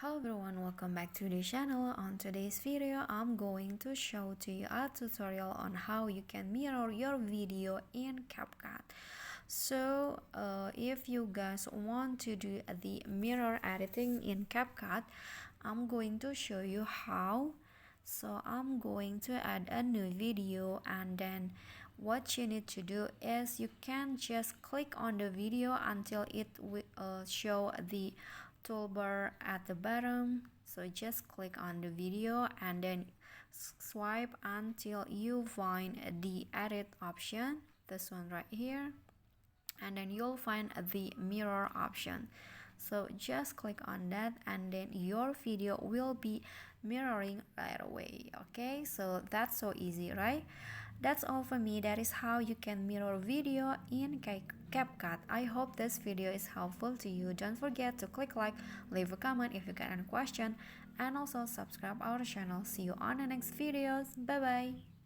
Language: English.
Hello everyone, welcome back to the channel. On today's video, I'm going to show to you a tutorial on how you can mirror your video in Capcut. So if you guys want to do the mirror editing in Capcut, I'm going to show you how. So I'm going to add a new video, and then what you need to do is you can just click on the video until it will show the toolbar at the bottom. So just click on the video and then swipe until you find the edit option, this one right here, and then you'll find the mirror option. So just click on that and then your video will be mirroring right away. Okay, so that's so easy, right? That's all for me. That is how you can mirror video in Capcut. I hope this video is helpful to you. Don't forget to click like, leave a comment if you got any question, and also subscribe our channel. See you on the next videos. Bye bye.